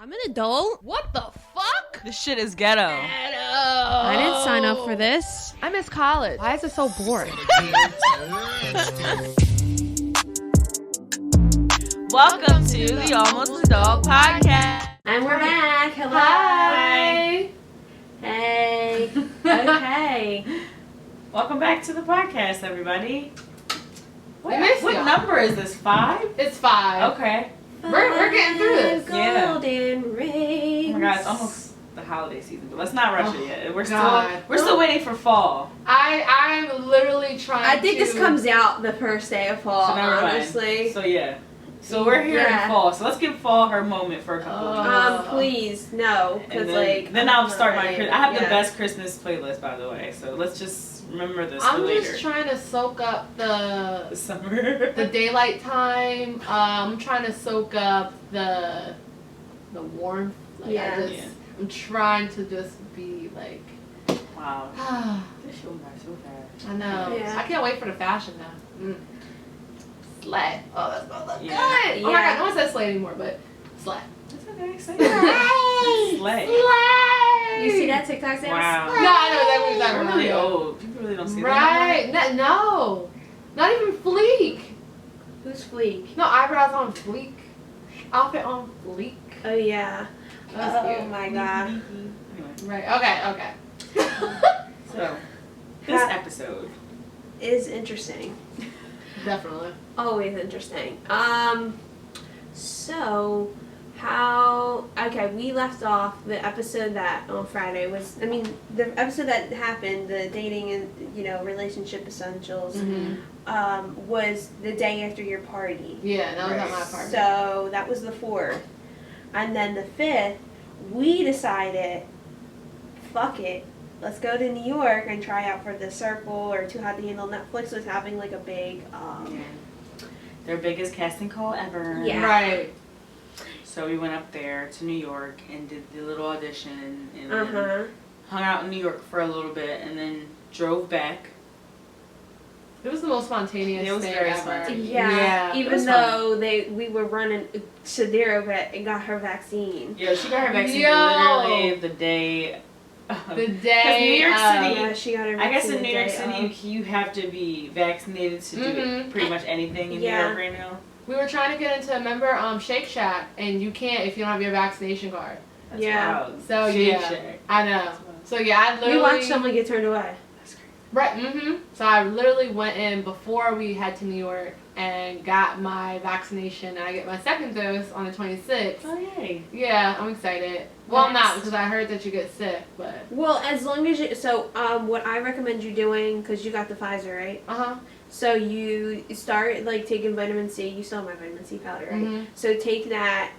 I'm an adult. What the fuck? This shit is ghetto. I didn't sign up for this. I miss college. Why is it so boring? Welcome to the Almost Adult Podcast. And we're back. Hello. Hi. Hey. Okay. Welcome back to the podcast, everybody. We missed What y'all. number is this? 5? It's 5. Okay. We're getting through this. Yeah. Golden rings. Oh my god, it's almost the holiday season, but let's not rush it yet. We're God. still waiting for fall. I'm literally trying I think to... this comes out the first day of fall, So never mind. honestly. So yeah. So we're here Yeah. in fall. So let's give fall her moment for a couple of minutes. Please, no. Because, And then I'll start my... I have the yeah. best Christmas playlist, by the way. So let's just remember this for I'm later. just trying to soak up The summer. the daylight time. I'm trying to soak up the warmth. Like, Yeah. I'm trying to just be like... Wow. I This shit went by so fast. know. Yeah. I can't wait for the fashion now. Slay. Oh, that smells so Yeah. good. Oh my Yeah. god, no one says slay anymore, but slay. It's okay. Say Slay. Slay. Slay. You see that TikTok dance? Wow. No, I know exactly what you're talking We're about. really old. People really don't see Right. No. Not even fleek. Who's Fleek? No eyebrows on fleek. Outfit on fleek. Oh, yeah. That's Oh, cute. my that. God. Anyway, Right. Okay. so this episode. Is interesting. Definitely. Always interesting. So we left off the episode that on Friday was, the episode that happened, the dating and, relationship essentials, was the day after your party. Yeah, that was at my party. So that was the 4th. And then the 5th, we decided, fuck it. Let's go to New York and try out for The Circle or Too Hot to Handle. Netflix was having like a big, Their biggest casting call ever. Yeah. Right. So we went up there to New York and did the little audition and then uh-huh. hung out in New York for a little bit and then drove back. It was the most spontaneous It was thing very ever. spontaneous. Yeah, it even was though we were running, Shadira got her vaccine. Yeah, she got her vaccine Yo. literally the day. The day New York City- Yeah, she got her vaccine. I guess in the New York day City, of. you have to be vaccinated to do pretty much anything in Yeah. New York right now. We were trying to get into, remember, Shake Shack, and you can't if you don't have your vaccination card. That's Yeah. wild. So, Shake yeah. Shack. I know. So yeah, I literally... We watched someone get turned away. That's crazy. Right, So I literally went in before we head to New York and got my vaccination, and I get my second dose on the 26th. Oh, yay. Yeah, I'm excited. Well, I'm Nice. not, because I heard that you get sick, but... Well, as long as you, what I recommend you doing, because you got the Pfizer, right? Uh-huh. So you start, taking vitamin C. You still have my vitamin C powder, right? So take that,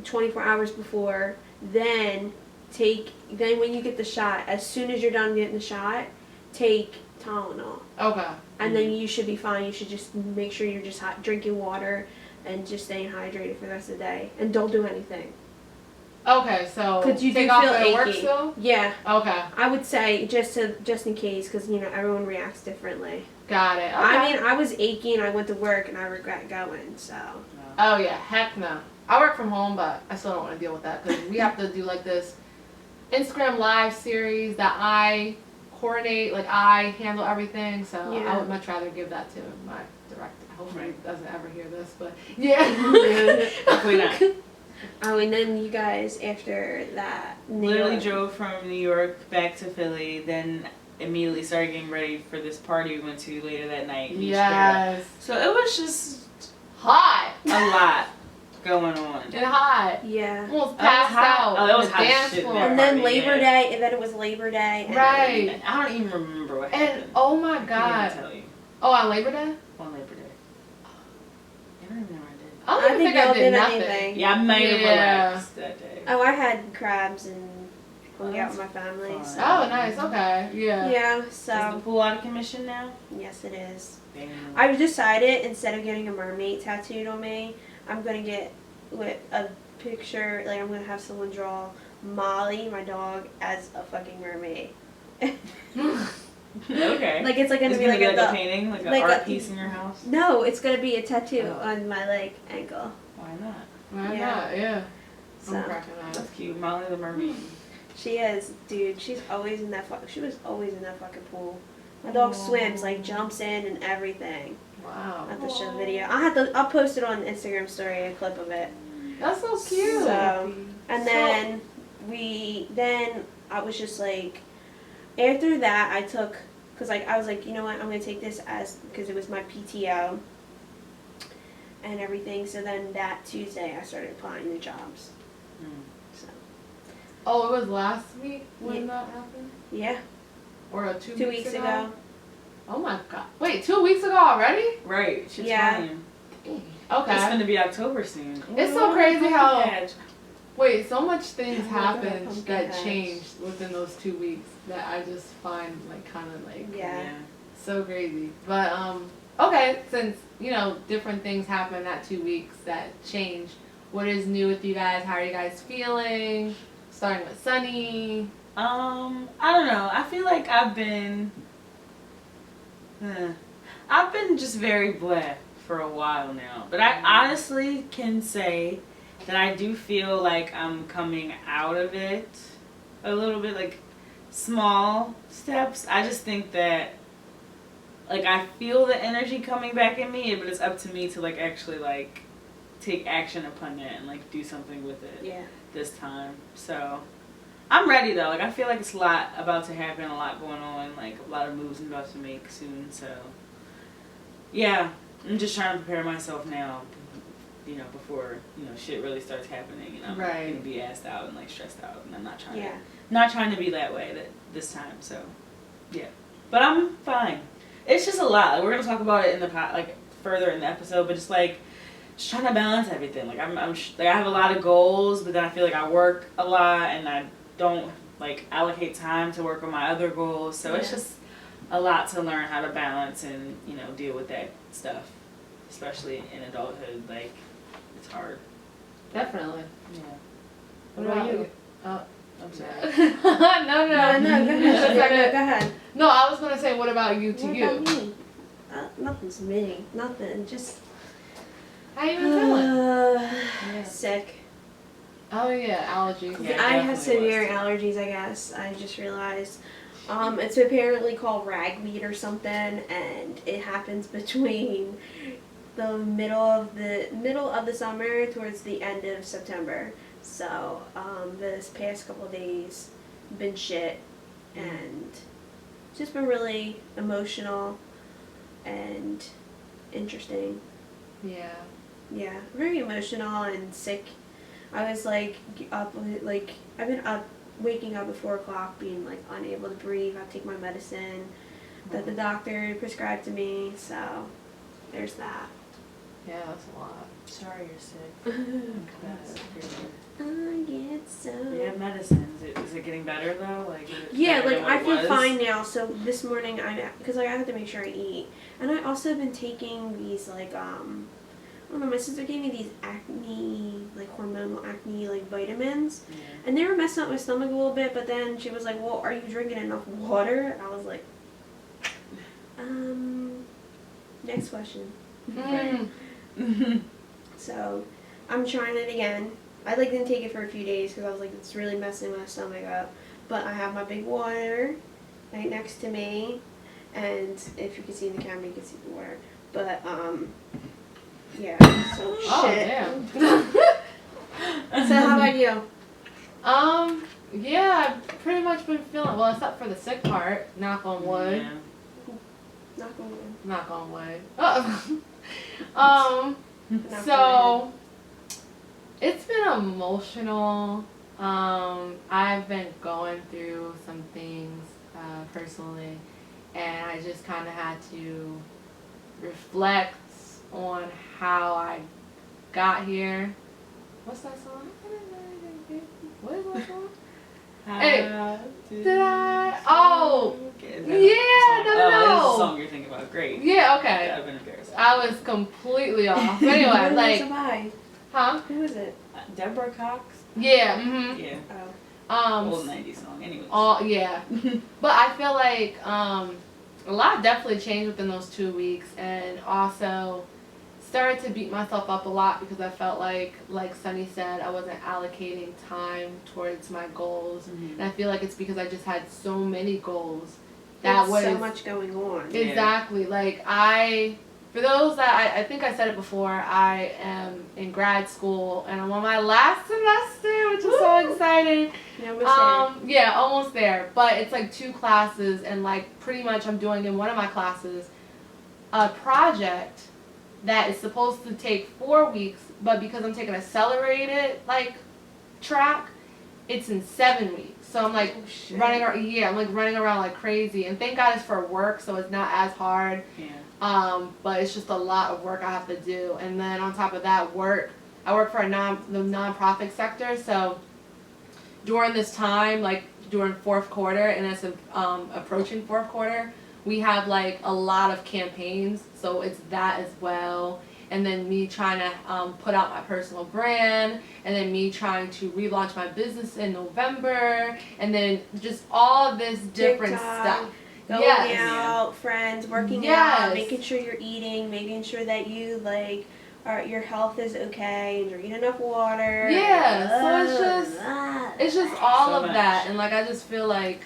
24 hours before. Then when you get the shot, as soon as you're done getting the shot, take Tylenol. Okay. And then you should be fine. You should just make sure you're just drinking water and just staying hydrated for the rest of the day. And don't do anything. Okay, so Because you do take off feel at work achy. still? Yeah. Okay. I would say just in case, because, everyone reacts differently. Got it. Okay. I was achy and I went to work and I regret going, so. Oh, yeah. Heck no. I work from home, but I still don't want to deal with that because we have to do, this Instagram Live series that I coordinate, I handle everything, so Yeah. I would much rather give that to my director. Hopefully he doesn't ever hear this, but yeah. Hopefully not. Oh, and then you guys, after that, Literally drove from New York back to Philly, then immediately started getting ready for this party we went to later that night. in East Fair. Yes. So it was just Hot. a lot going on. And hot. Yeah. Almost That was passed hot. out. Oh, that on was the hot as dance shit floor. there. And then Party, Labor yeah. Day, and then it was Labor Day. And Right. I don't even remember what And happened. oh my I can't god. even tell you. Oh, on Labor Day? On Labor Day. I don't even know what I don't I even think think I y'all did did nothing. anything. Yeah, I might have Yeah. relaxed that day. Oh, I had crabs and hung out with my family. Fun. So. Oh, nice. Okay. Yeah. Yeah, Is the so, pool out of commission now? yes it is. Damn. I've decided, instead of getting a mermaid tattooed on me, I'm going to get with a picture, I'm going to have someone draw Molly, my dog, as a fucking mermaid. Okay. It's going to It's be gonna be like a painting, like an like art a- piece in your house. No, it's going to be a tattoo Oh. on my, ankle. Why not? Why Yeah. not? Yeah. So I'm cracking up. That's cute. Molly the mermaid. she is, dude. She was always in that fucking pool. My dog swims, like jumps in and everything. Wow. I have to show the video. I'll post it on Instagram story, a clip of it. That's so cute. So, and then I was just like, after that I took, cause like I was like, you know what, I'm gonna take this because it was my PTO and everything. So then that Tuesday I started applying to jobs. So. Oh, it was last week when Yeah. that happened? Yeah. Or 2 weeks ago. Oh my god. Wait, 2 weeks ago already? Right. She's Yeah. flying. Okay. It's gonna be October soon. It's so crazy how. Yeah. Wait, so much things Oh my God, happened pumpkin that patch. changed within those 2 weeks that I just find like kind of like Yeah. so crazy. But okay, since different things happened that 2 weeks that changed, what is new with you guys? How are you guys feeling? Starting with Sunny. I don't know. I feel like I've been just very bleh for a while now. But I honestly can say that I do feel like I'm coming out of it a little bit, like small steps. I just think that like I feel the energy coming back in me, but it's up to me to like actually like take action upon it and like do something with it this time. So I'm ready though. Like I feel like it's a lot about to happen, a lot going on, like a lot of moves I'm about to make soon. So yeah, I'm just trying to prepare myself now, before shit really starts happening, and I'm gonna be asked out and like stressed out, and I'm not trying to be that way this time. So yeah, but I'm fine. It's just a lot. Like, we're gonna talk about it in the further in the episode, but just like. Just trying to balance everything. Like I'm like I have a lot of goals, but then I feel like I work a lot and I don't like allocate time to work on my other goals. So it's just a lot to learn how to balance and deal with that stuff, especially in adulthood. Like it's hard. Definitely. Yeah. What about you? I'm sorry. No, No, go ahead. Go ahead. No, I was gonna say, what about you to What you? about me? Nothing's me. Nothing. Just. How you been feeling? Sick. Oh yeah, allergies. Yeah, I have definitely severe was. allergies, I guess. I just realized. It's apparently called ragweed or something, and it happens between the middle of the summer towards the end of September. So this past couple of days been shit, and it's just been really emotional and interesting. Yeah. Yeah, very emotional and sick. I was like up, like I've been up, waking up at 4 o'clock, being like unable to breathe. I take my medicine that the doctor prescribed to me. So there's that. Yeah, that's a lot. Sorry you're sick. I get so. You have medicines. Is it getting better though? Like Yeah, better like than what I it feel was? fine now. So this morning because I have to make sure I eat, and I also have been taking these like I don't know, my sister gave me these acne, like hormonal acne, like vitamins, and they were messing up my stomach a little bit, but then she was like, well, are you drinking enough water? And I was like, next question. So, I'm trying it again. I didn't take it for a few days because I was like, it's really messing my stomach up, but I have my big water right next to me, and if you can see in the camera, you can see the water, but, yeah, so shit. Damn. So how about you? Yeah, I've pretty much been feeling well, except for the sick part. Knock on wood. Yeah. Knock on wood. Knock on wood. Knock So it's been emotional. I've been going through some things personally, and I just kind of had to reflect on how I got here. What's that song? What is that song? Hey, did I? Oh, yeah, no. This is a song you're thinking about. Great. Yeah, okay. That would have been embarrassing. I was completely off. Anyway, Who like, was it by? huh? Who is it? Deborah Cox? Yeah, mhm. Yeah. Oh. Old 90s song. Anyways. Yeah. But I feel like a lot definitely changed within those 2 weeks, and also started to beat myself up a lot because I felt like Sunny said, I wasn't allocating time towards my goals. And I feel like it's because I just had so many goals. There's so much going on. Exactly. Like for those that I think I said it before, I am in grad school and I'm on my last semester, which is so exciting. Yeah, almost there. But it's like 2 classes, and like pretty much I'm doing in one of my classes a project that is supposed to take 4 weeks, but because I'm taking accelerated like track, it's in 7 weeks. So I'm like running around like crazy, and thank God it's for work, so it's not as hard. But it's just a lot of work I have to do, and then on top of that, I work for the nonprofit sector. So during this time, like during 4th quarter, and it's approaching 4th quarter, we have like a lot of campaigns, so it's that as well. And then me trying to put out my personal brand, and then me trying to relaunch my business in November, and then just all this different stuff. Going out, friends, working out, making sure you're eating, making sure that you like your health is okay, and you're eating enough water. So it's just all of that, and like I just feel like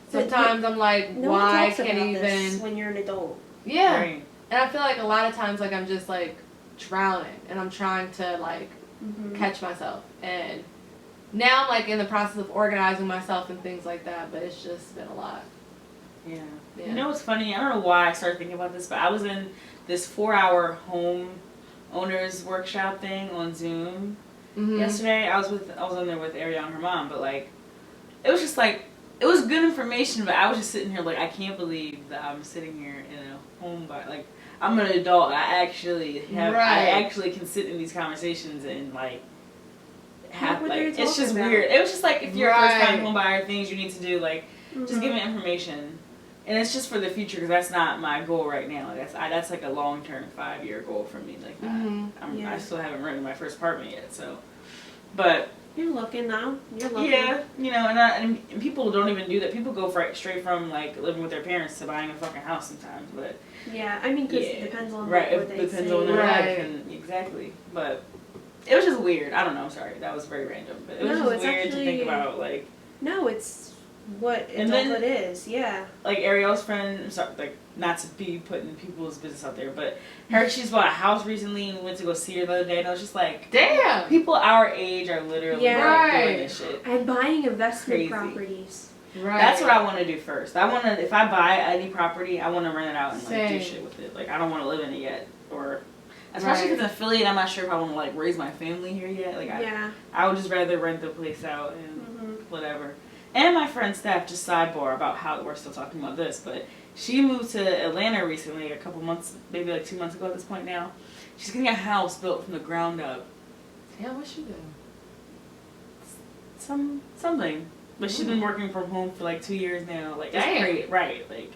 sometimes I'm like, why can't even this when you're an adult? And I feel like a lot of times like I'm just like drowning, and I'm trying to like catch myself, and now I'm like in the process of organizing myself and things like that, but it's just been a lot. Yeah. You know what's funny? I don't know why I started thinking about this, but I was in this 4-hour home owners workshop thing on Zoom yesterday. I was on there with Ariana and her mom, but like it was just like it was good information, but I was just sitting here like I can't believe that I'm sitting here in a home like I'm an adult. I actually can sit in these conversations and like have like it's just weird. It was just like if you're a first time home buyer, things you need to do, like just give me information. And it's just for the future, because that's not my goal right now. That's like a long-term 5-year goal for me. Like I still haven't rented my first apartment yet, so. But you're looking now. You're looking. Yeah, you know, and people don't even do that. People go straight from like living with their parents to buying a fucking house sometimes. But yeah, I mean, because it depends on it depends on their life, and exactly. But it was just weird. I don't know. I'm sorry, that was very random. But it was just weird to think about. Like no, it's. What adulthood is, Like Ariel's friend, sorry, like not to be putting people's business out there, but she's bought a house recently and we went to go see her the other day, and I was just like, damn, people our age are literally doing this shit. And buying investment properties. Right. That's what I want to do first. I want to, if I buy any property, I want to rent it out and like do shit with it. Like I don't want to live in it yet, or especially if it's an affiliate, I'm not sure if I want to like raise my family here yet. Like I would just rather rent the place out and whatever. And my friend Steph, just sidebar about how we're still talking about this, but she moved to Atlanta recently, a couple months, maybe like 2 months ago at this point now. She's getting a house built from the ground up. Yeah, what's she doing? Something. But she's been working from home for like 2 years now. Like, that's great, right? Like,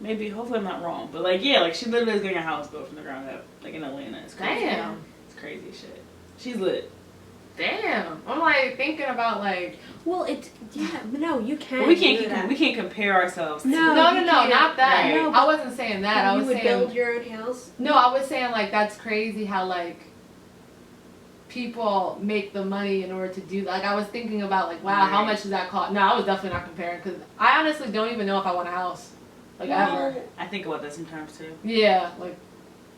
maybe, hopefully I'm not wrong, but like, yeah, like she literally is getting a house built from the ground up, like in Atlanta. It's crazy. Damn. It's crazy shit. She's lit. Damn, I'm like thinking about like. Well, no, you can't. Well, we can't compare ourselves. No, not that. Right. No, I wasn't saying that. I was saying build your own house. No, I was saying like that's crazy how like people make the money in order to do. Like I was thinking about like wow, how much does that cost? No, I was definitely not comparing because I honestly don't even know if I want a house. Like ever. I think about that sometimes too. Yeah, like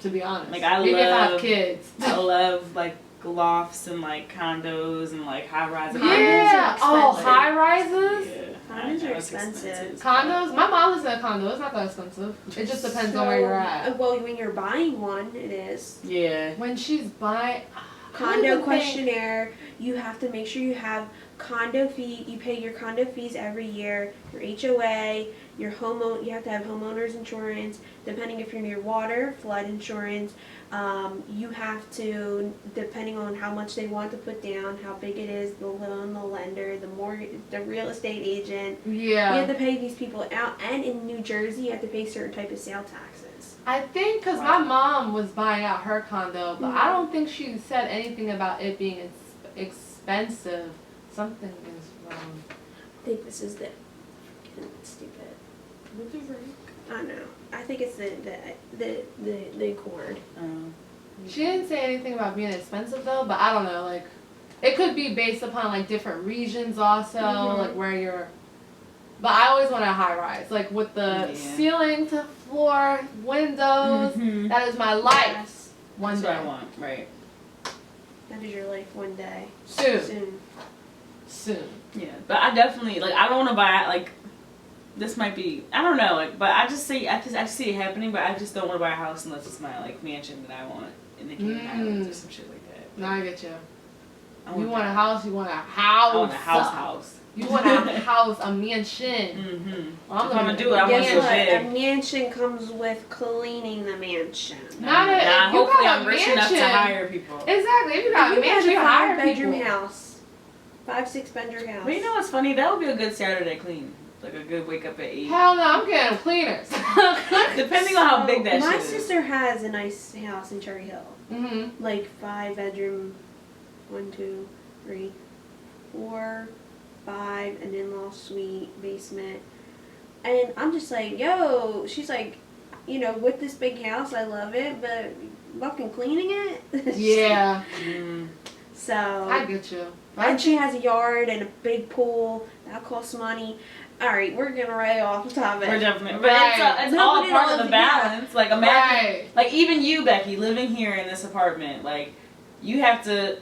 to be honest. Like maybe if I have kids. I love like lofts and like condos and like high rises. Yeah. Oh, high rises. Yeah. Condos are expensive. Condos. My mom lives in a condo. It's not that expensive. It just depends on where you're at. Well, when you're buying one, it is. Yeah. When she's buying. Condo questionnaire. You have to make sure you have condo fee. You pay your condo fees every year. Your HOA. Your homeowner. You have to have homeowners insurance. Depending if you're near water, flood insurance. You have to, depending on how much they want to put down, how big it is, the loan, the lender, the real estate agent. Yeah. You have to pay these people out, and in New Jersey, you have to pay certain type of sale taxes. I think because my mom was buying out her condo, but I don't think she said anything about it being expensive. Something is wrong. I think this is the freaking stupid. I don't know. I think it's the cord. She didn't say anything about being expensive though, but I don't know. Like, it could be based upon like different regions also, like where you're. But I always want a high rise, like with the ceiling to floor windows. That is my life. Yes. One That's day. what I want, right? That is your life one day. Soon. Yeah, but I definitely like. I don't want to buy like. This might be. I don't know. Like, but I just see it happening. But I just don't want to buy a house unless it's my like mansion that I want in the Cayman Islands or some shit like that. No, I get you. You want want a house. You want a house. I want a house. You want a house, a mansion. Well, I'm gonna do it. I want Guess to what? big. A mansion comes with cleaning the mansion. Hopefully I'm rich enough to hire people. Exactly. If you got a mansion, you hire people. 5-bedroom house. 5-6 bedroom house. But you know what's funny? That would be a good Saturday clean. Like a good wake up at 8. Hell no, I'm getting cleaners. Depending on how big that shit is. My sister has a nice house in Cherry Hill. Like 5 bedroom, 1, 2, 3, 4, 5, an in-law suite, basement. And I'm just like, yo, she's like, you know, with this big house, I love it, but fucking cleaning it? Yeah. So. I get you. And she has a yard and a big pool. That costs money. Alright, we're gonna write off the topic. We're definitely, but it's all a part of the balance. Like imagine, like even you, Becky, living here in this apartment, like you have to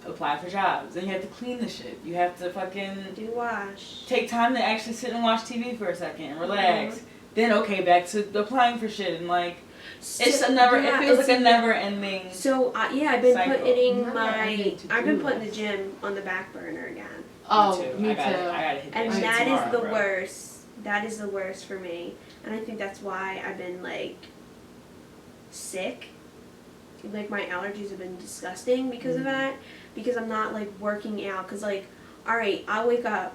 apply for jobs, and you have to clean the shit. You have to fucking do wash. Take time to actually sit and watch TV for a second and relax. Then back to applying for shit and like it's a never. It feels like a never ending. So I've been putting I've been putting the gym on the back burner again. Oh, me too. I gotta hit that and shit that tomorrow, is the bro. worst. That is the worst for me, and I think that's why I've been like sick. Like my allergies have been disgusting because of that. Because I'm not like working out. Cause like, all right, I'll wake up,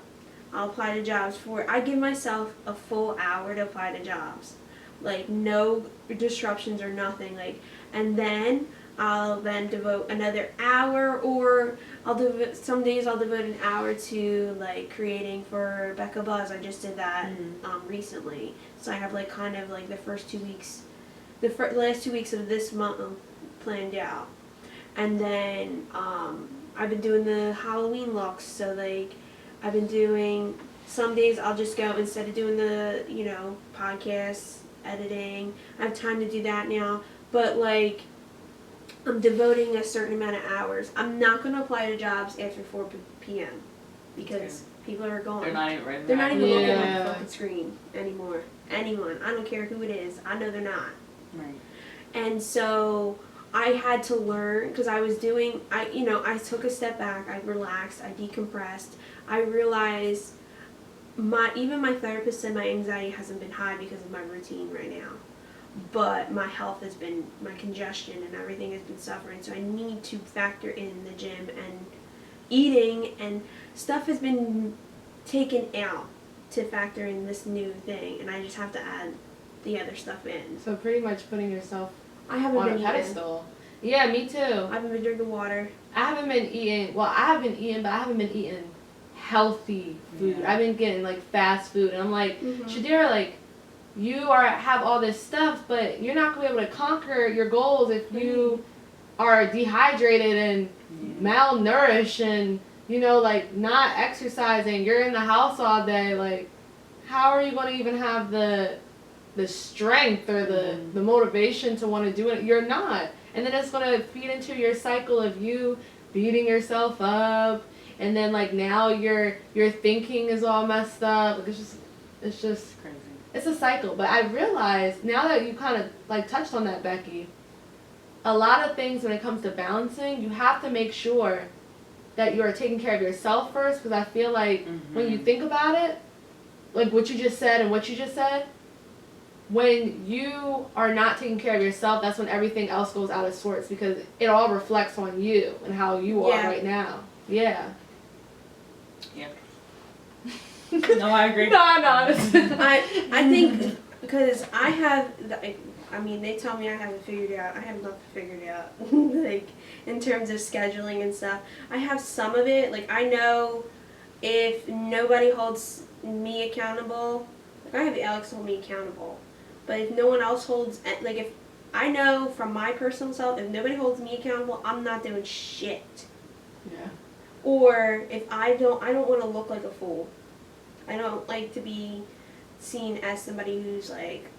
I'll apply to jobs I give myself a full hour to apply to jobs, like no disruptions or nothing. Like, and then I'll then devote another hour, or some days I'll devote an hour to like creating for Becca Buzz. I just did that recently, so I have like kind of like the first 2 weeks, last 2 weeks of this month planned out, and then I've been doing the Halloween looks. So like I've been doing some days I'll just go instead of doing the podcasts editing. I have time to do that now, but like. I'm devoting a certain amount of hours. I'm not going to apply to jobs after 4 p.m. because people are gone. They're not even ready. They're not even looking at the fucking screen anymore. Anyone. I don't care who it is. I know they're not. Right. And so I had to learn because I was doing, I took a step back. I relaxed. I decompressed. I realized even my therapist said my anxiety hasn't been high because of my routine right now. But my health has been, my congestion and everything has been suffering. So I need to factor in the gym and eating, and stuff has been taken out to factor in this new thing. And I just have to add the other stuff in. So pretty much putting yourself on a pedestal. Yeah, me too. I haven't been drinking water. I haven't been eating, but I haven't been eating healthy food. Yeah. I've been getting like fast food. And I'm like, Shadira, like, you have all this stuff, but you're not going to be able to conquer your goals if you are dehydrated and malnourished and, like, not exercising. You're in the house all day. Like, how are you going to even have the strength or the motivation to want to do it? You're not. And then it's going to feed into your cycle of you beating yourself up. And then, like, now your thinking is all messed up. Like, it's just crazy. It's a cycle. But I realized, now that you kind of, like, touched on that, Becky, a lot of things when it comes to balancing, you have to make sure that you are taking care of yourself first. Because I feel like when you think about it, like what you just said and what you just said, when you are not taking care of yourself, that's when everything else goes out of sorts. Because it all reflects on you and how you are right now. Yeah. Yeah. No, I agree. No, I think because they tell me I have it figured out. I have nothing figured out. Like, in terms of scheduling and stuff. I have some of it. Like, I know if nobody holds me accountable, like, I have Alex hold me accountable. But if no one else holds, like if I know from my personal self, if nobody holds me accountable, I'm not doing shit. Yeah. Or if I don't want to look like a fool. I don't like to be seen as somebody who's like,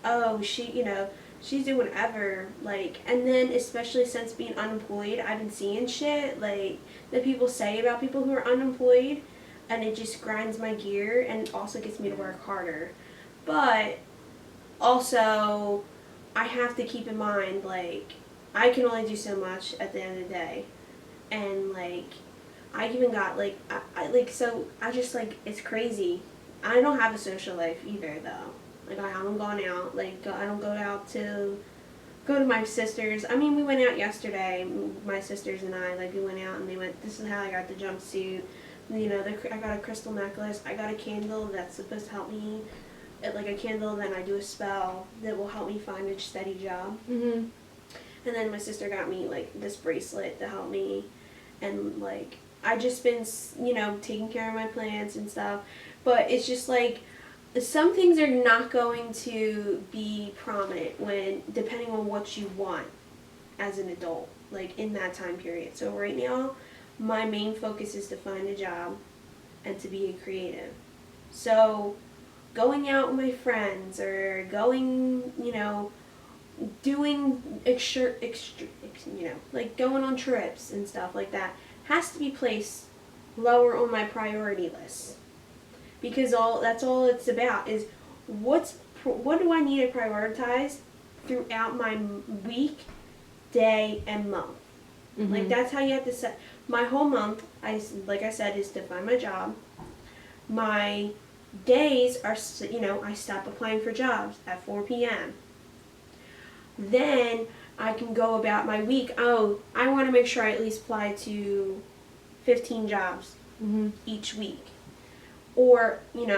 oh, she's doing whatever, like, and then especially since being unemployed, I've been seeing shit, like, that people say about people who are unemployed, and it just grinds my gear, and also gets me to work harder. But, also, I have to keep in mind, like, I can only do so much at the end of the day, and, like, I even got, like, I just, like, it's crazy. I don't have a social life either, though. Like, I haven't gone out. Like, I don't go to my sister's. I mean, we went out yesterday, my sisters and I. Like, we went out and they went, this is how I got the jumpsuit. You know, I got a crystal necklace. I got a candle that's supposed to help me. Like, a candle, then I do a spell that will help me find a steady job. Mm-hmm. And then my sister got me, like, this bracelet to help me. And, like, I just been, taking care of my plants and stuff. But it's just, like, some things are not going to be prominent depending on what you want as an adult, like, in that time period. So right now, my main focus is to find a job and to be a creative. So going out with my friends or going, doing like going on trips and stuff like that has to be placed lower on my priority list. Because that's all it's about is what do I need to prioritize throughout my week, day, and month. Mm-hmm. Like, that's how you have to set. My whole month, like I said, is to find my job. My days are, I stop applying for jobs at 4 p.m. Then I can go about my week. Oh, I want to make sure I at least apply to 15 jobs each week. Or, then,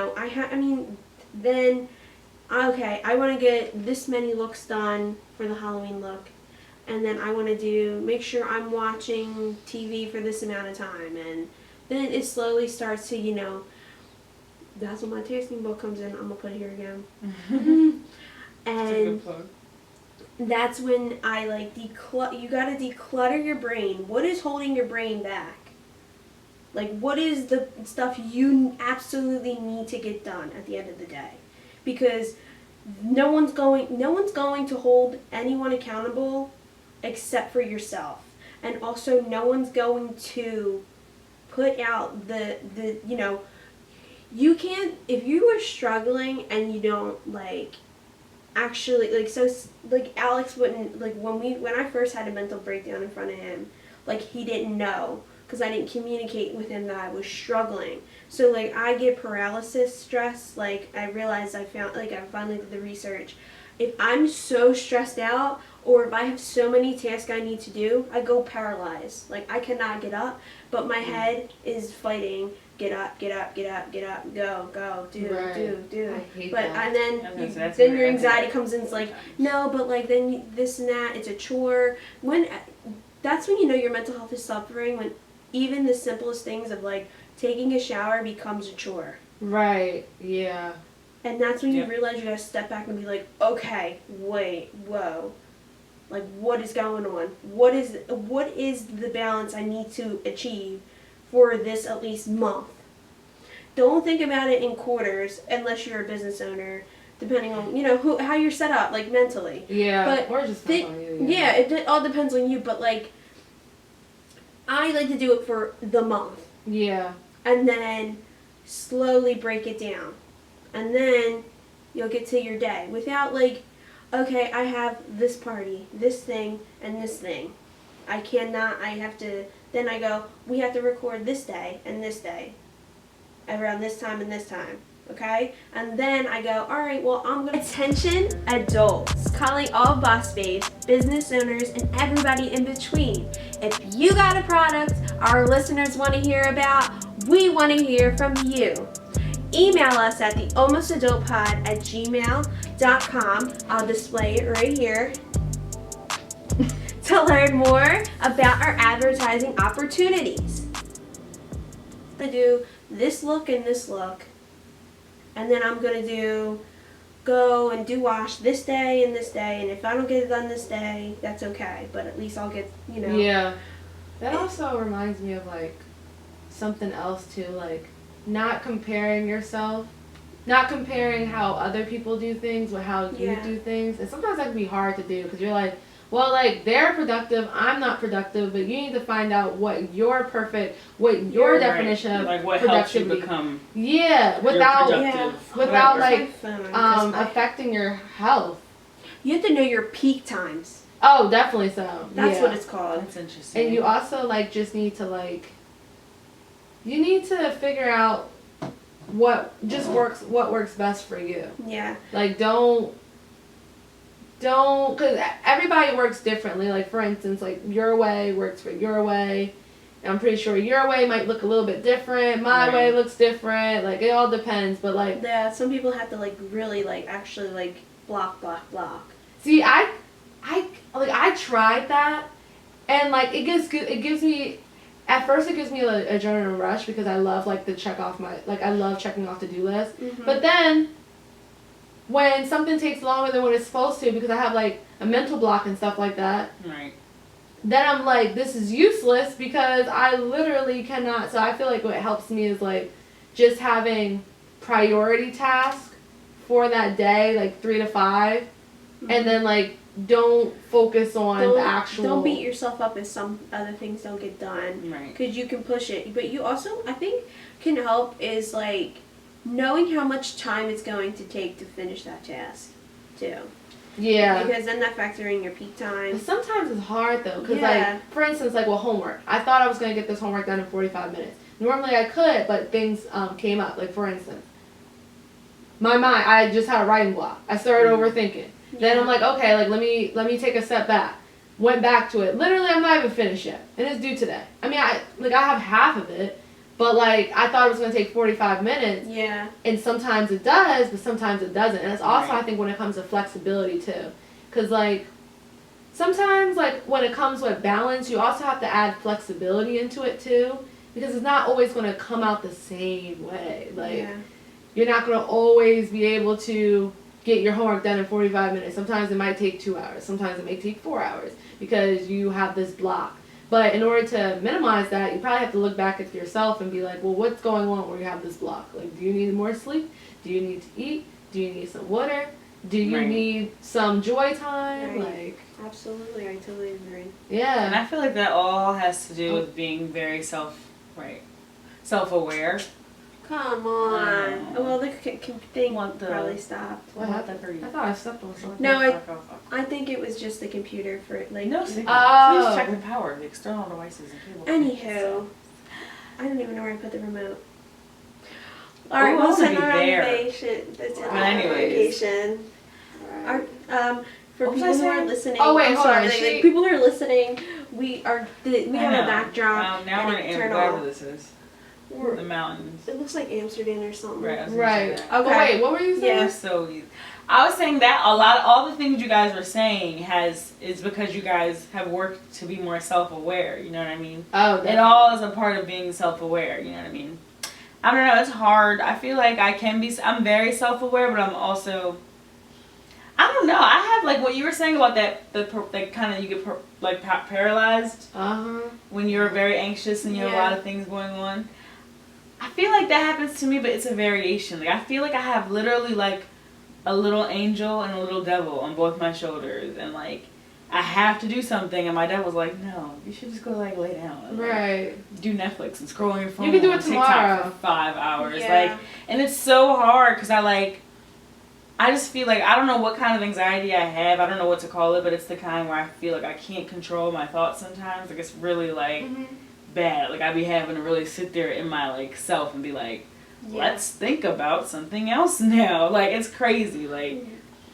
okay, I want to get this many looks done for the Halloween look. And then I want to make sure I'm watching TV for this amount of time. And then it slowly starts to, that's when my tasting book comes in. I'm going to put it here again. And that's when I, like, you got to declutter your brain. What is holding your brain back? Like, what is the stuff you absolutely need to get done at the end of the day? Because no one's going to hold anyone accountable except for yourself. And also, no one's going to put out you can't, if you are struggling and you don't, like, actually, like, so, like, Alex wouldn't, like, when I first had a mental breakdown in front of him, like, he didn't know. Because I didn't communicate with him that I was struggling. So, like, I get paralysis stress. Like, I realized I finally did the research. If I'm so stressed out, or if I have so many tasks I need to do, I go paralyzed. Like, I cannot get up, but my head is fighting. Get up, get up, get up, get up, go, do. I hate but that. And then your anxiety comes in. It's like, no, but, like, then this and that. It's a chore. That's when you know your mental health is suffering, when even the simplest things of, like, taking a shower becomes a chore. Right, yeah. And that's when you realize you gotta step back and be like, okay, wait, whoa. Like, what is going on? What is the balance I need to achieve for this at least month? Don't think about it in quarters unless you're a business owner, depending on, how you're set up, like, mentally. Yeah, but or just depends on you. Yeah, it all depends on you, but, like, I like to do it for the month. Yeah. And then slowly break it down. And then you'll get to your day without, like, okay, I have this party, this thing, and this thing. Then I go, we have to record this day and this day. Around this time and this time. Okay? And then I go, all right, well, I'm going to... Attention adults, calling all boss babes, business owners, and everybody in between. If you got a product our listeners want to hear about, we want to hear from you. Email us at thealmostadultpod@gmail.com. I'll display it right here. To learn more about our advertising opportunities. I do this look and this look. And then I'm going to do go and do wash this day and this day, and if I don't get it done this day, that's okay. But at least I'll get, Yeah. That also reminds me of like something else too, like not comparing yourself, not comparing how other people do things with how you do things. And sometimes that can be hard to do because you're like, well, like they're productive, I'm not productive, but you need to find out what your definition of like what productivity. helps you become without like affecting your health. You have to know your peak times. Oh, definitely so. That's what it's called. That's interesting. And you also like just need to like, you need to figure out what works best for you. Yeah. Like don't, because everybody works differently. Like for instance, like your way works for your way. And I'm pretty sure your way might look a little bit different. My way looks different. Like it all depends. But like, yeah, some people have to like really like actually like block. See, I tried that, and like it gives me. At first, it gives me a adrenaline rush because I love like I love checking off to-do lists. Mm-hmm. But then, when something takes longer than what it's supposed to because I have like a mental block and stuff like that. Right. Then I'm like, this is useless because I literally cannot. So I feel like what helps me is like just having priority tasks for that day, like 3 to 5, Mm-hmm. and then like don't focus on the actual. Don't beat yourself up if some other things don't get done. Right. Because you can push it, but you also I think can help is like knowing how much time it's going to take to finish that task, too. Yeah. Because then that factor in your peak time. Sometimes it's hard though, because like for instance, like homework. I thought I was gonna get this homework done in 45 minutes. Normally I could, but things came up. Like for instance, I just had a writing block. I started overthinking. Then I'm like, okay, like let me take a step back. Went back to it. Literally, I'm not even finished yet, and it's due today. I mean, I have half of it, but like I thought it was gonna take 45 minutes. Yeah. And sometimes it does, but sometimes it doesn't. And it's also I think when it comes to flexibility too, because like sometimes like when it comes with balance, you also have to add flexibility into it too, because it's not always gonna come out the same way. Like you're not gonna always be able to get your homework done in 45 minutes. Sometimes it might take 2 hours. Sometimes it may take 4 hours because you have this block. But in order to minimize that, you probably have to look back at yourself and be like, well, what's going on where you have this block? Like, do you need more sleep? Do you need to eat? Do you need some water? Do you need some joy time? Like, absolutely, I totally agree. Yeah. And I feel like that all has to do with being very self-aware. Come on. Well, the thing probably stopped. What happened? I thought I stepped on something. No, I think it was just the computer for like. No signal. Please check the power, the external devices and cable. Anywho, I don't even know where I put the remote. All right, we'll send our vacation. That's it. Vacation. For people who are listening. Oh wait, hold on. Like, people who are listening, we have a backdrop. Now we're in whatever this is. The mountains. It looks like Amsterdam or something. Right. Okay. Wait, what were you saying? Yeah. So I was saying that all the things you guys were saying is because you guys have worked to be more self-aware. You know what I mean? Oh. Definitely. It all is a part of being self-aware. You know what I mean? I don't know. It's hard. I feel like I'm very self-aware, but I'm also. I don't know. I have like what you were saying about that kind of you get paralyzed. When you're very anxious and you have a lot of things going on. I feel like that happens to me, but it's a variation. Like I feel like I have literally like a little angel and a little devil on both my shoulders, and like I have to do something, and my devil's like, no, you should just go like lay down, and, like, do Netflix and scroll on your phone. You can do it tomorrow. TikTok for 5 hours, like, and it's so hard because I just feel like I don't know what kind of anxiety I have. I don't know what to call it, but it's the kind where I feel like I can't control my thoughts sometimes. Like it's really like. Bad. Like I be having to really sit there in my like self and be like, let's think about something else now. Like it's crazy. Like,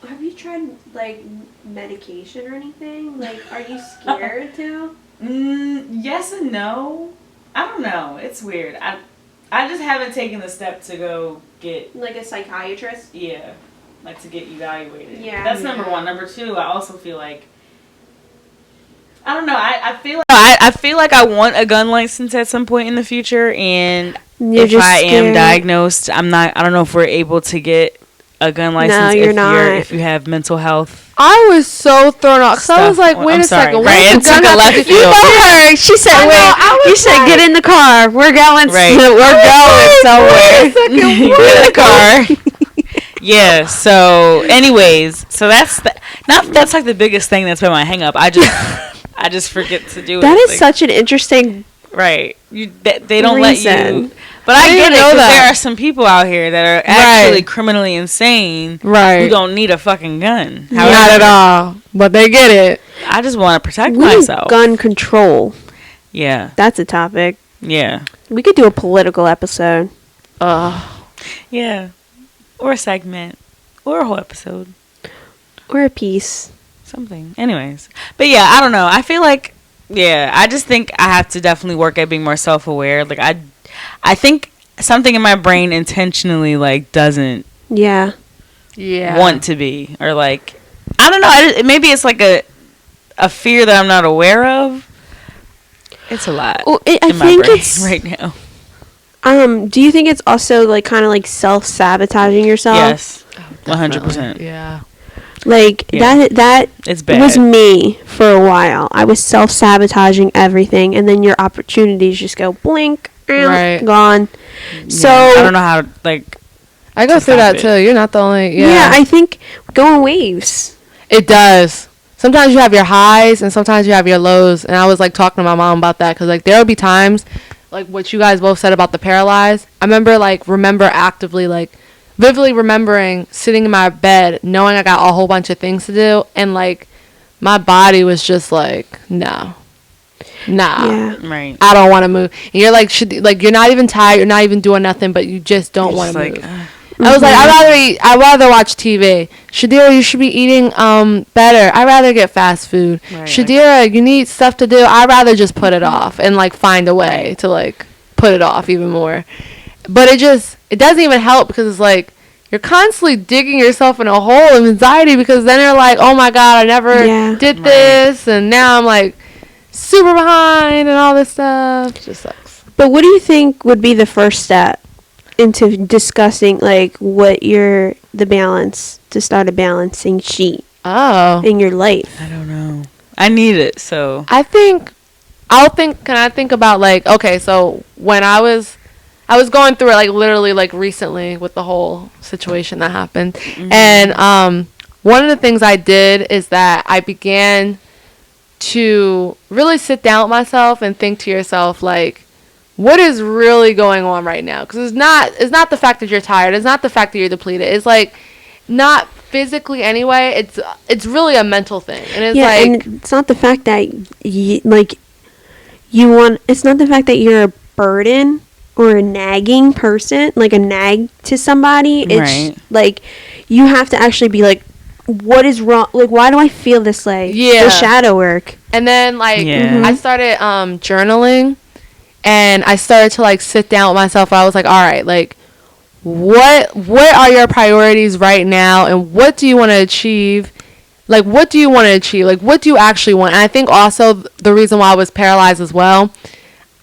have you tried like medication or anything? Like, are you scared to? Yes and no. I don't know. It's weird. I just haven't taken the step to go get like a psychiatrist. Yeah, like to get evaluated. Yeah, that's number one. Number two, I also feel like. I don't know. I feel like I want a gun license at some point in the future, and if I am diagnosed, I don't know if we're able to get a gun license if you have mental health. I was so thrown off. So I was like, wait a second. Right, it took a left field. You know her. She said, you said, get in the car. We're going. Right. We're going somewhere. Get in the car. Yeah. So, anyways, that's that's like the biggest thing that's been my hang up. I just forget to do it. That is such an interesting. Right. They don't let you. But I get it, know that there are some people out here that are actually criminally insane who don't need a fucking gun. Not at all. But they get it. I just want to protect myself. Gun control. Yeah. That's a topic. Yeah. We could do a political episode. Yeah. Or a segment. Or a whole episode. Or a piece. Something. Anyways. But yeah, I don't know. I feel like, I just think I have to definitely work at being more self-aware. Like, I think something in my brain intentionally, like, doesn't want to be. Or, like, I don't know. Maybe it's like a fear that I'm not aware of. It's a lot in my brain right now. Do you think it's also, like, kind of like self-sabotaging yourself? Yes. 100%. Yeah. Like, that it's bad. Was me for a while. I was self-sabotaging everything, and then your opportunities just go blink, gone. Yeah. So I don't know how, like, I go through that too. You're not the only. Yeah, I think go in waves. It does. Sometimes you have your highs, and sometimes you have your lows. And I was, like, talking to my mom about that, because, like, there would be times, like, what you guys both said about the paralyzed. I remember actively, like, vividly remembering sitting in my bed, knowing I got a whole bunch of things to do, and, like, my body was just like, nah, right. I don't want to move. And you're like, you're not even tired, you're not even doing nothing, but you just don't want to move. I was like, I'd rather watch TV. Shadira, you should be eating better. I'd rather get fast food. Right. Shadira, you need stuff to do. I'd rather just put it off and, like, find a way to, like, put it off even more. But it doesn't even help, because it's like you're constantly digging yourself in a hole of anxiety, because then you're like, oh my God, I never did this, and now I'm like super behind and all this stuff. It just sucks. But what do you think would be the first step into discussing, like, what the balance, to start a balancing sheet in your life? I don't know. I need it, so can I think about, like, okay, so when I was going through it, like, literally, like, recently with the whole situation that happened. Mm-hmm. And one of the things I did is that I began to really sit down with myself and think to yourself, like, what is really going on right now? Because it's not the fact that you're tired. It's not the fact that you're depleted. It's, like, not physically anyway. It's really a mental thing. And it's and it's not the fact that it's not the fact that you're a burden or a nagging person, like a nag to somebody. It's like you have to actually be like, what is wrong? Like, why do I feel this way? Yeah. The shadow work. And then, like, I started journaling, and I started to, like, sit down with myself. I was like, all right, like, what are your priorities right now, and what do you want to achieve? Like, what do you want to achieve? Like, what do you actually want? And I think also the reason why I was paralyzed as well,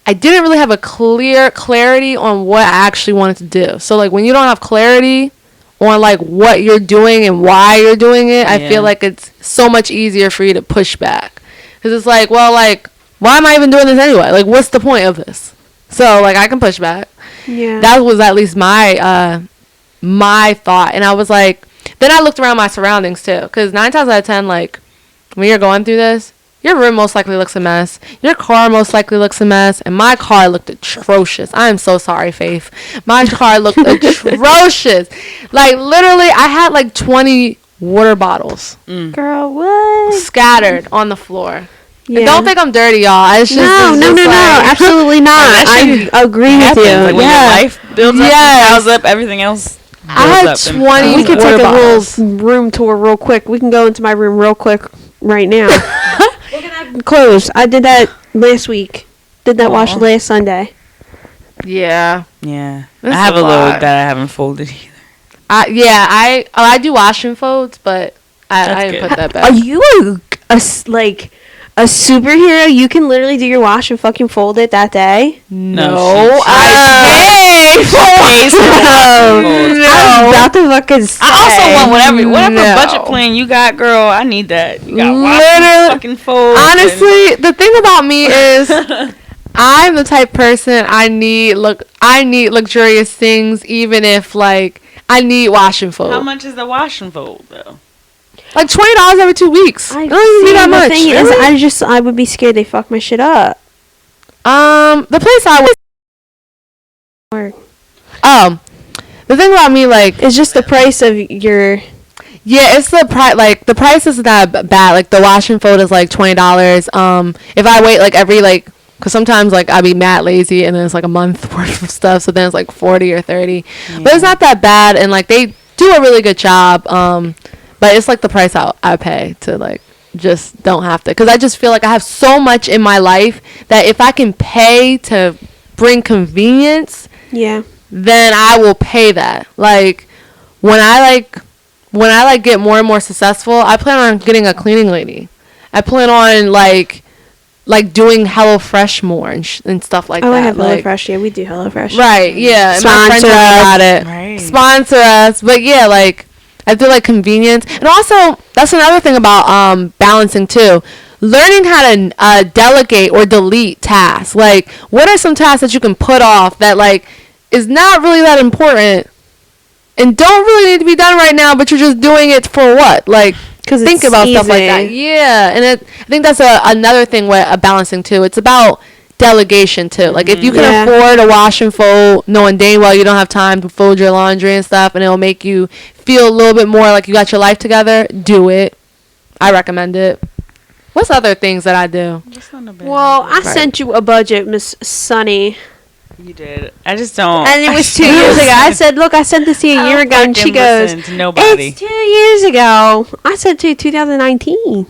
I didn't really have a clarity on what I actually wanted to do. So, like, when you don't have clarity on, like, what you're doing and why you're doing it, I feel like it's so much easier for you to push back. Because it's like, well, like, why am I even doing this anyway? Like, what's the point of this? So, like, I can push back. Yeah. That was at least my thought. And I was like, then I looked around my surroundings, too. Because 9 times out of 10, like, when you're going through this, your room most likely looks a mess. Your car most likely looks a mess. And my car looked atrocious. I am so sorry, Faith. My car looked atrocious. Like, literally, I had, like, 20 water bottles. Girl, what? Scattered on the floor. Yeah. Don't think I'm dirty, y'all. It's just, no, absolutely not. I agree with you. Like, when your life builds up and piles up, everything else builds I had up 20 We could take bottles. a little room tour real quick. We can go into my room real quick right now. Look at that clothes. I did that last week. Did that wash last Sunday. Yeah. Yeah. I have a load that I haven't folded either. I do wash and folds, but I didn't put that back. Are you a superhero? You can literally do your wash and fucking fold it that day? No, pays for the washing fold. I was about to fucking say. I also want whatever budget plan you got, girl. I need that. You got washing fucking fold. Honestly, the thing about me is I'm the type person I need luxurious things, even if like I need washing fold. How much is the washing fold though? Like $20 every 2 weeks. I don't even need that much. The thing is, I would be scared they fuck my shit up. The place I was. The thing about me, like, it's just the price of your. Yeah, it's the price. Like, the price is not bad. Like, the wash and fold is like $20. If I wait like every like, cause sometimes like I be mad lazy and then it's like a month worth of stuff, so then it's like 40 or 30. Yeah. But it's not that bad, and like they do a really good job. But it's like the price I pay to like just don't have to, because I just feel like I have so much in my life that if I can pay to bring convenience, then I will pay that. Like when I get more and more successful, I plan on getting a cleaning lady. I plan on like doing HelloFresh more and stuff like that. I have HelloFresh. Yeah, we do HelloFresh. Right. Yeah. And my friends about it. Right. Sponsor us. But yeah, like I feel like convenience, and also that's another thing about balancing too. Learning how to delegate or delete tasks. Like, what are some tasks that you can put off that like is not really that important and don't really need to be done right now, but you're just doing it for what? Like, because think about stuff like that. Yeah, and I think that's another thing with balancing too. It's about delegation too. Like, if you can afford a wash and fold, knowing dang well you don't have time to fold your laundry and stuff, and it'll make you feel a little bit more like you got your life together, do it. I recommend it. What's other things that I do? Well, I sent you a budget, Miss Sunny. You did. I just don't. And it was 2 years ago. I said, look, I sent this to you a year ago, and she goes, it's 2 years ago. I said to you 2019.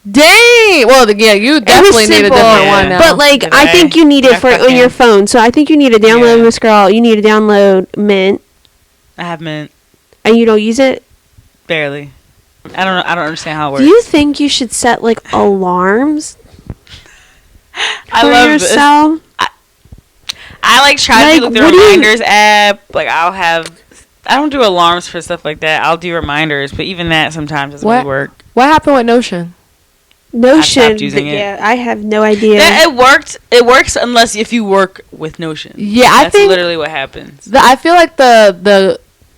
Dang. Well, yeah, you definitely need a different one now. But like, I think you need it for on your phone. So I think you need to download Miss Girl. You need to download Mint. I have Mint. And you don't use it? Barely. I don't understand how it works. Do you think you should set like alarms for yourself? I like try to do the reminders app. Like I don't do alarms for stuff like that. I'll do reminders, but even that sometimes doesn't really work. What happened with Notion? I stopped using it. Yeah, I have no idea. Yeah, it worked. It works unless if you work with Notion. Yeah, that's literally what happens. I feel like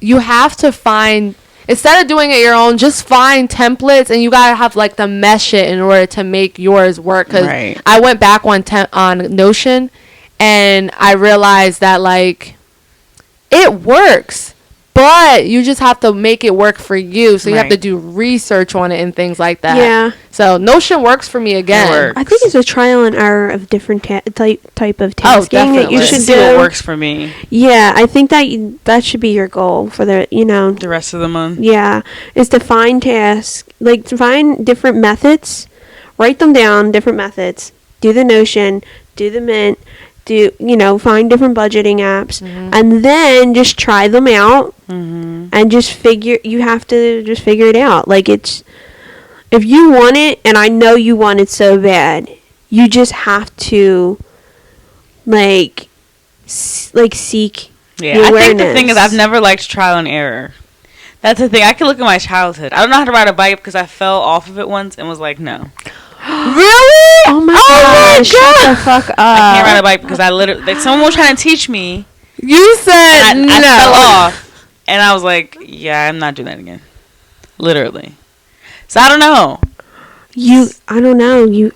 you have to find, instead of doing it your own, just find templates, and you gotta have like the mesh it in order to make yours work. Because I went back on Notion, and I realized that like it works, but you just have to make it work for you. So you have to do research on it and things like that. Yeah. So Notion works for me again. I think it's a trial and error of different type of tasking that you should do. See what works for me. Yeah, I think that should be your goal for the rest of the month. Yeah, is to find tasks, like to find different methods, write them down, different methods, do the Notion, do the Mint, find different budgeting apps, and then just try them out, and you have to just figure it out. Like, if you want it, and I know you want it so bad, you just have to, seek the awareness. I think the thing is, I've never liked trial and error. That's the thing. I can look at my childhood. I don't know how to ride a bike because I fell off of it once and was like, no. Really? Oh my god! Shut the fuck up! I can't ride a bike because I literally someone was trying to teach me. You said no. I fell off, and I was like, "Yeah, I'm not doing that again." Literally. So I don't know. I don't know.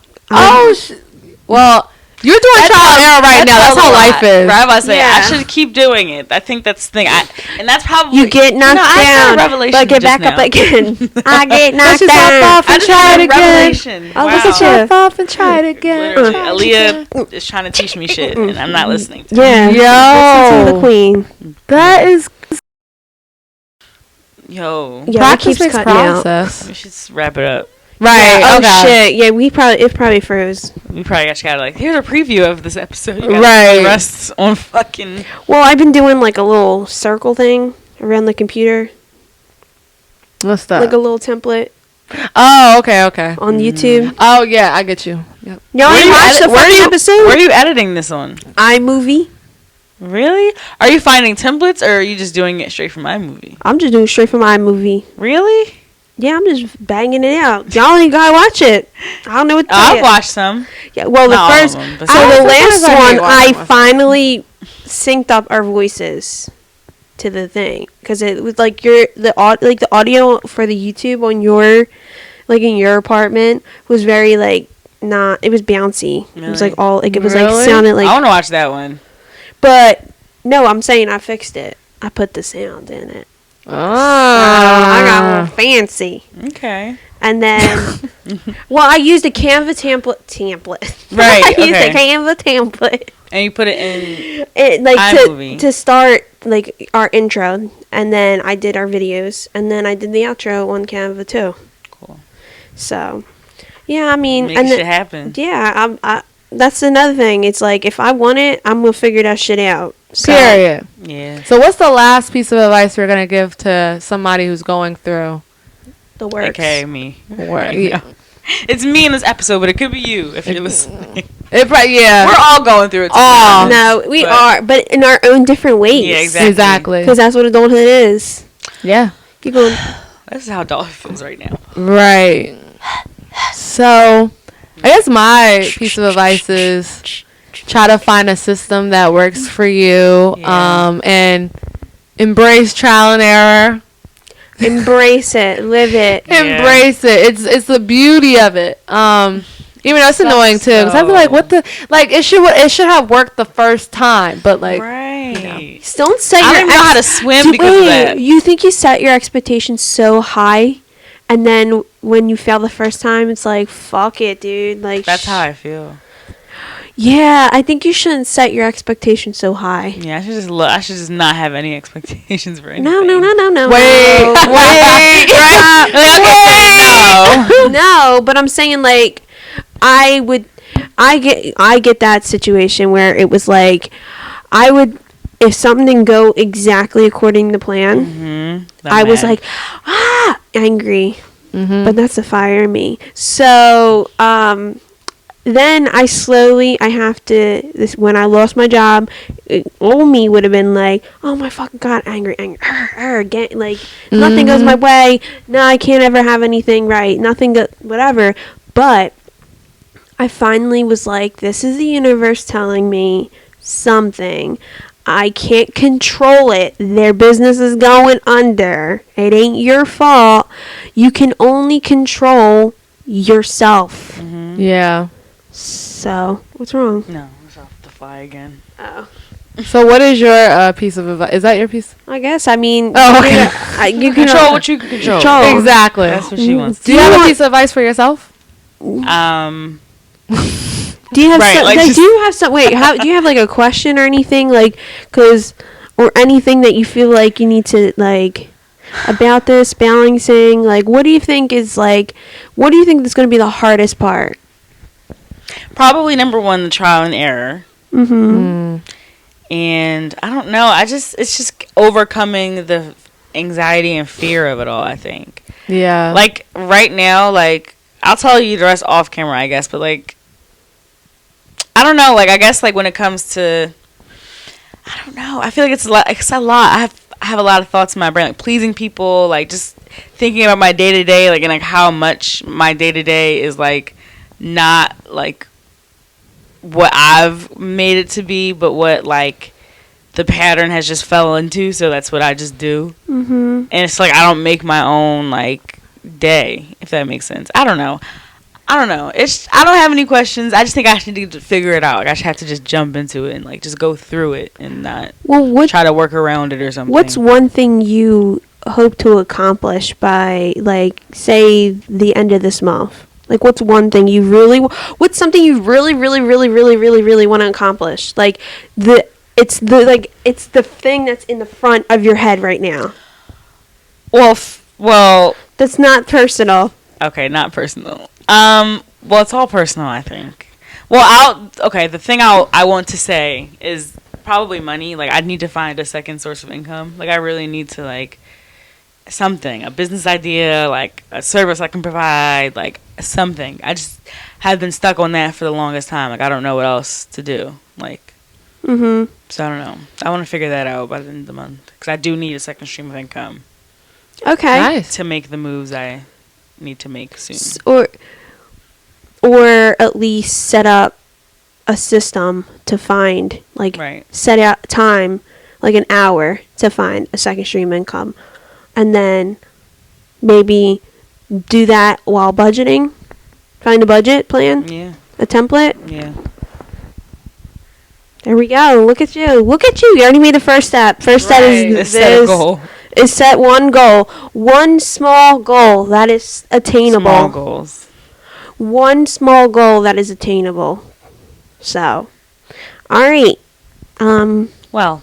Well. You're doing trial and error right now. That's how life is. Right? I say I should keep doing it. I think that's the thing. And that's probably you get knocked down, but get back up again. I get knocked down. Off and try it again. Oh, let's jump off and try it again. Aaliyah is trying to teach me shit, and I'm not listening to her. Listen to the queen. That is. Yo, practice makes process. We should wrap it up. Right. Yeah. Oh shit. Yeah, it probably froze. We probably just gotta here's a preview of this episode. Right. The rest's on fucking. Well, I've been doing like a little circle thing around the computer. What's that? Like a little template. Oh, okay. On YouTube. Oh yeah, I get you. Yep. Y'all watched the fucking episode? Where are you editing this on? iMovie. Really? Are you finding templates, or are you just doing it straight from iMovie? I'm just doing straight from iMovie. Really? Yeah, I'm just banging it out. Y'all ain't gotta watch it. I don't know what to tell I've you. watched some. Yeah, well, the Not all of first, them, but so some. the last Sometimes I hate one, watching I myself. finally synced up our voices to the thing because it was like the audio for the YouTube on your, like in your apartment was very like not. It was bouncy. It was Really? like all like it was like Really? sounded I like. want to watch that one. But no, I'm saying I fixed it. I put the sound in it. I got more fancy. Okay. And then, well, I used a Canva template. Right, I used okay. a Canva template. And you put it in. It like iMovie. to start like our intro, and then I did our videos, and then I did the outro on Canva too. Cool. So, yeah, I mean, Make and shit happen. yeah, that's another thing. It's like if I want it, I'm gonna figure that shit out. So, Period. Yeah. So what's the last piece of advice you're gonna give to somebody who's going through the works. Okay, me. work? Yeah. It's me in this episode, but it could be you if you're listening. Yeah. We're all going through it. Oh. No, we But- are, but in our own different ways. Yeah, exactly. Exactly. Because that's what adulthood is. Yeah. You going? This is how Dolphin feels right now. Right. So, I guess my piece of advice is try to find a system that works for you, Yeah. and embrace trial and error. Embrace it, live it. Yeah. Embrace it. It's the beauty of it. Even though it's annoying too, because I feel like it should have worked the first time, but like Right. Don't set I your don't even know how to swim because of that. You think you set your expectations so high, and then when you fail the first time, it's like fuck it, dude. Like That's how I feel. Yeah, I think you shouldn't set your expectations so high. Yeah, I should just not have any expectations for anything. No. wait, No. No, but I'm saying like I get that situation where it was like I would if something didn't go exactly according to plan, Mm-hmm. I was like angry. Mm-hmm. But that's the fire in me. So then when I lost my job, old me would have been like, oh my fucking god, angry, again, like nothing goes my way. No, I can't ever have anything right. Whatever. But I finally was like, this is the universe telling me something. I can't control it. Their business is going under. It ain't your fault. You can only control yourself. Mm-hmm. Yeah. So, what's wrong? No, it's off the fly again. Oh. So what is your piece of advice? Is that your piece? I guess. I mean, Oh, okay. you can Control what you can control. Exactly. That's what she wants. Do you have a piece of advice for yourself? Do you have Right, some, like do just- you have some wait, do you have like a question or anything like or anything that you feel like you need to like about this balancing, like what do you think is going to be the hardest part? Probably number one, the trial and error. Mhm. And I don't know. It's just overcoming the anxiety and fear of it all, I think. Yeah. Like right now, like I'll tell you the rest off camera, I guess, but like I don't know, like I guess like when it comes to I don't know. I feel like it's a lot. I have a lot of thoughts in my brain, like pleasing people, like just thinking about my day to day, like and like how much my day to day is like not like what I've made it to be, but what like the pattern has just fell into. So that's what I just do, Mhm. and it's like I don't make my own like day, if that makes sense. I don't know. I don't have any questions. I just think I should need to figure it out. Like I should have to just jump into it and like just go through it and not try to work around it or something. What's one thing you hope to accomplish by like say the end of this month? Like what's one thing what's something you really want to accomplish? Like it's the thing that's in the front of your head right now. Well, That's not personal. okay, not personal. Well, it's all personal, I think. Well, the thing I want to say is probably money. Like, I need to find a second source of income. Like, I really need to, like, a business idea, like, a service I can provide, like, something. I just have been stuck on that for the longest time. Like, I don't know what else to do. Like, Mhm. So I don't know. I want to figure that out by the end of the month because I do need a second stream of income Okay. Nice. to make the moves I need to make soon. Or at least set up a system to find, like, Right. set out time, like an hour to find a second stream income, and then maybe do that while budgeting. Find a budget plan, Yeah. a template. Yeah. There we go. Look at you. Look at you. You already made the first step. First step Let's set a goal. is set one goal. One small goal that is attainable. Small goals. One small goal that is attainable. So, all right. Well,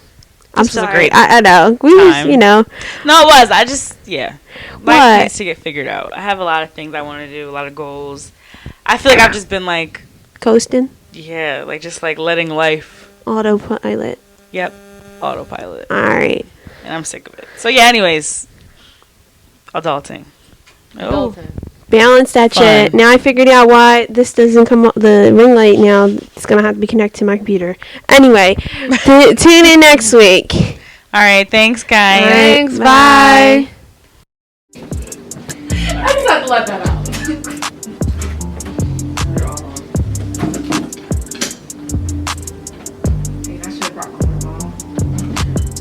I'm this was a sorry. great I know. We was, time. you know. No, it was. I just, yeah. What? Life needs to get figured out. I have a lot of things I want to do, a lot of goals. I feel like I've just been like, Coasting. yeah, like just like letting life, Autopilot. yep, autopilot. All right. And I'm sick of it. So yeah, anyways, adulting. Oh, Adulting. Balance that Fun. shit. Now I figured out why this doesn't come up. The ring light now, it's going to have to be connected to my computer. Anyway, tune in next week. all right. Thanks, guys. Thanks. I Bye. just had to let that out. Dang, I should have brought my water bottle.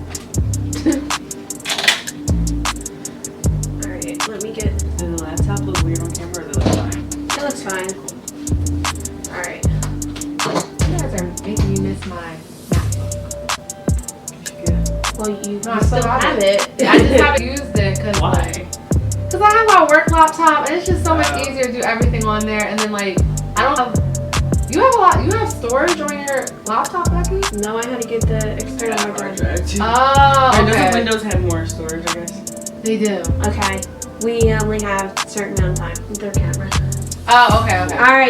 All right. Let me get. Does the laptop look weird on camera or does it look fine? It looks fine. All right. You guys are making me miss my MacBook. Well, you No, I still still have it. I just haven't used it because Why? Because I have my work laptop and it's just so much easier to do everything on there. And then like I don't have. You have a lot. You have storage on your laptop, Becky? No, I had to get the external hard drive. Oh, Doesn't okay. Windows have more storage, I guess? They do. Okay. We only have a certain amount of time with their camera. Oh, okay, okay. All right.